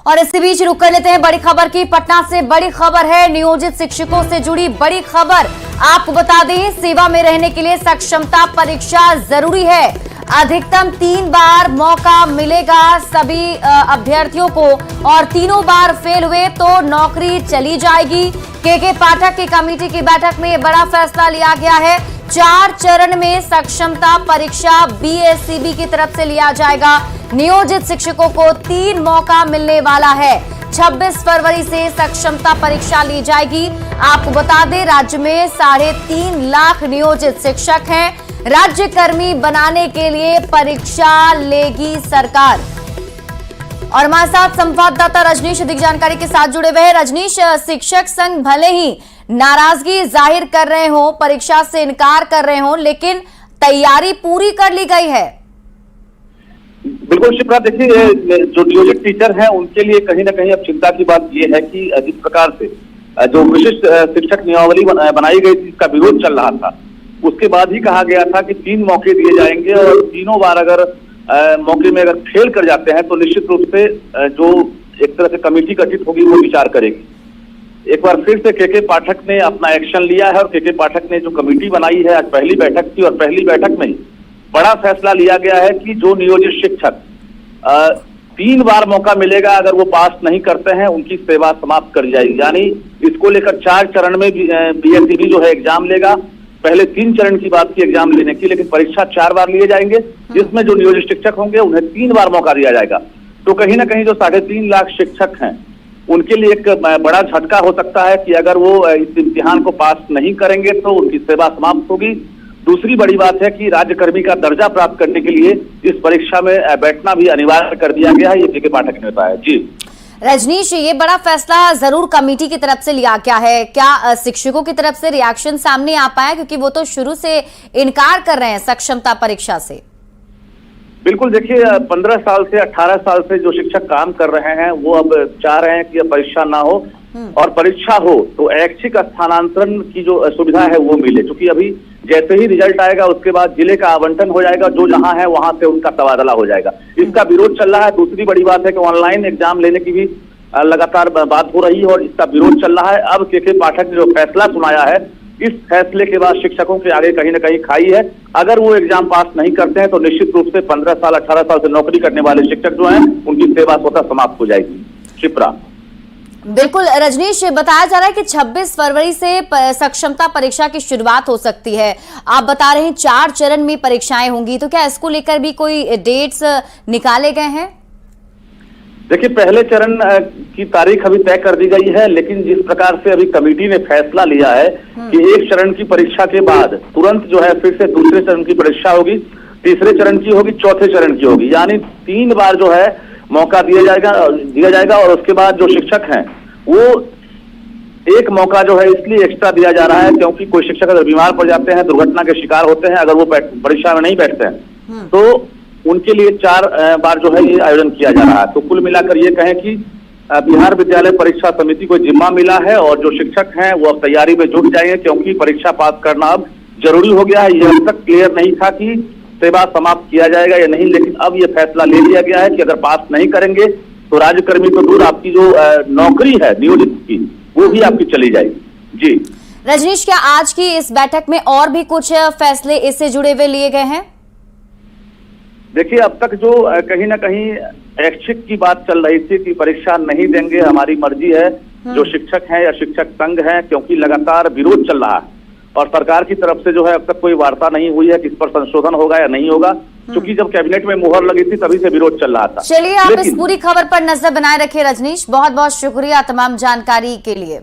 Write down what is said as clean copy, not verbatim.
और इसी बीच रुक कर लेते हैं बड़ी खबर की। पटना से बड़ी खबर है, नियोजित शिक्षकों से जुड़ी बड़ी खबर। आपको बता दें, सेवा में रहने के लिए सक्षमता परीक्षा जरूरी है। अधिकतम 3 बार मौका मिलेगा सभी अभ्यर्थियों को और तीनों बार फेल हुए तो नौकरी चली जाएगी। के पाठक की कमेटी की बैठक में बड़ा फैसला लिया गया है। 4 चरण में सक्षमता परीक्षा बीएसईबी की तरफ से लिया जाएगा। नियोजित शिक्षकों को 3 मौका मिलने वाला है। 26 फरवरी से सक्षमता परीक्षा ली जाएगी। आपको बता दें, राज्य में 3.5 लाख नियोजित शिक्षक हैं। राज्य कर्मी बनाने के लिए परीक्षा लेगी सरकार। और हमारे साथ संवाददाता रजनीश अधिक जानकारी के साथ जुड़े हुए हैं। रजनीश, शिक्षक संघ भले ही नाराजगी जाहिर कर रहे हो, परीक्षा से इनकार कर रहे हो, लेकिन तैयारी पूरी कर ली गई है। बिल्कुल शिप्रा, देखिए जो नियोजित टीचर हैं उनके लिए कहीं ना कहीं अब चिंता की बात यह है कि जिस प्रकार से जो विशिष्ट शिक्षक नियमावली बनाई गई थी, जिसका विरोध चल रहा था, उसके बाद ही कहा गया था कि 3 मौके दिए जाएंगे और तीनों बार अगर मौके में अगर फेल कर जाते हैं तो निश्चित रूप से जो एक तरह से कमेटी गठित होगी वो विचार करेगी। एक बार फिर से के पाठक ने अपना एक्शन लिया है और के पाठक ने जो कमेटी बनाई है, आज पहली बैठक थी और पहली बैठक में बड़ा फैसला लिया गया है कि जो नियोजित शिक्षक 3 बार मौका मिलेगा, अगर वो पास नहीं करते हैं उनकी सेवा समाप्त कर जाएगी। यानी इसको लेकर 4 चरण में बीएसईबी जो है एग्जाम लेगा। पहले 3 चरण की बात की एग्जाम लेने की, लेकिन परीक्षा 4 बार लिए जाएंगे, जिसमें जो नियोजित शिक्षक होंगे उन्हें 3 बार मौका दिया जाएगा। तो कहीं ना कहीं जो 3.5 लाख शिक्षक हैं उनके लिए एक बड़ा झटका हो सकता है कि अगर वो इस इम्तिहान को पास नहीं करेंगे तो उनकी सेवा समाप्त होगी। दूसरी बड़ी बात है कि राज्यकर्मी का दर्जा प्राप्त करने के लिए इस परीक्षा में बैठना भी अनिवार्य कर दिया गया है, ये के पाठक ने बताया। जी रजनीश, ये बड़ा फैसला जरूर कमेटी की तरफ से लिया गया है। क्या शिक्षकों की तरफ से रिएक्शन सामने आ पाया, क्योंकि वो तो शुरू से इनकार कर रहे हैं सक्षमता परीक्षा से? बिल्कुल, देखिए 15 साल से 18 साल से जो शिक्षक काम कर रहे हैं वो अब चाह रहे हैं कि अब परीक्षा ना हो और परीक्षा हो तो ऐच्छिक स्थानांतरण की जो सुविधा है वो मिले। क्योंकि अभी जैसे ही रिजल्ट आएगा उसके बाद जिले का आवंटन हो जाएगा, जो जहां है वहां से उनका तबादला हो जाएगा। इसका विरोध चल रहा है। दूसरी बड़ी बात है कि ऑनलाइन एग्जाम लेने की भी लगातार बात हो रही है और इसका विरोध चल रहा है। अब के पाठक ने जो फैसला सुनाया है, इस फैसले के बाद शिक्षकों के आगे कहीं ना कहीं खाई है। अगर वो एग्जाम पास नहीं करते हैं तो निश्चित रूप से 15 साल 18 साल से नौकरी करने वाले शिक्षक जो हैं उनकी सेवा स्वतः समाप्त हो जाएगी। शिप्रा, बिल्कुल रजनीश, बताया जा रहा है कि 26 फरवरी से सक्षमता परीक्षा की शुरुआत हो सकती है। आप बता रहे हैं 4 चरण में परीक्षाएं होंगी, तो क्या इसको लेकर भी कोई डेट्स निकाले गए हैं? देखिए, पहले चरण की तारीख अभी तय कर दी गई है, लेकिन जिस प्रकार से अभी कमेटी ने फैसला लिया है कि 1 चरण की परीक्षा के बाद तुरंत जो है फिर से दूसरे चरण की परीक्षा होगी, तीसरे चरण की होगी, चौथे चरण की होगी। यानी 3 बार जो है मौका दिया जाएगा और उसके बाद जो शिक्षक हैं वो 1 मौका जो है इसलिए एक्स्ट्रा दिया जा रहा है क्योंकि कोई शिक्षक अगर बीमार पड़ जाते हैं, दुर्घटना के शिकार होते हैं, अगर वो परीक्षा में नहीं बैठते हैं तो उनके लिए 4 बार जो है ये आयोजन किया जा रहा है। तो कुल मिलाकर ये कहें कि बिहार विद्यालय परीक्षा समिति को जिम्मा मिला है और जो शिक्षक हैं वो अब तैयारी में जुट जाएंगे, क्योंकि परीक्षा पास करना अब जरूरी हो गया है। ये अब तक क्लियर नहीं था कि सेवा समाप्त किया जाएगा या नहीं, लेकिन अब ये फैसला ले लिया गया है कि अगर पास नहीं करेंगे तो राज्यकर्मी तो दूर, आपकी जो नौकरी है नियोजित की वो भी आपकी चली जाएगी। जी रजनीश, क्या आज की इस बैठक में और भी कुछ फैसले इससे जुड़े हुए लिए गए हैं? देखिए, अब तक जो कहीं ना कहीं ऐच्छिक की बात चल रही थी कि परीक्षा नहीं देंगे, हमारी मर्जी है, जो शिक्षक हैं या शिक्षक संघ हैं, क्योंकि लगातार विरोध चल रहा है और सरकार की तरफ से जो है अब तक कोई वार्ता नहीं हुई है कि इस पर संशोधन होगा या नहीं होगा, क्योंकि जब कैबिनेट में मुहर लगी थी तभी से विरोध चल रहा था। चलिए, आप इस पूरी खबर पर नजर बनाए रखिए रजनीश। बहुत बहुत शुक्रिया तमाम जानकारी के लिए।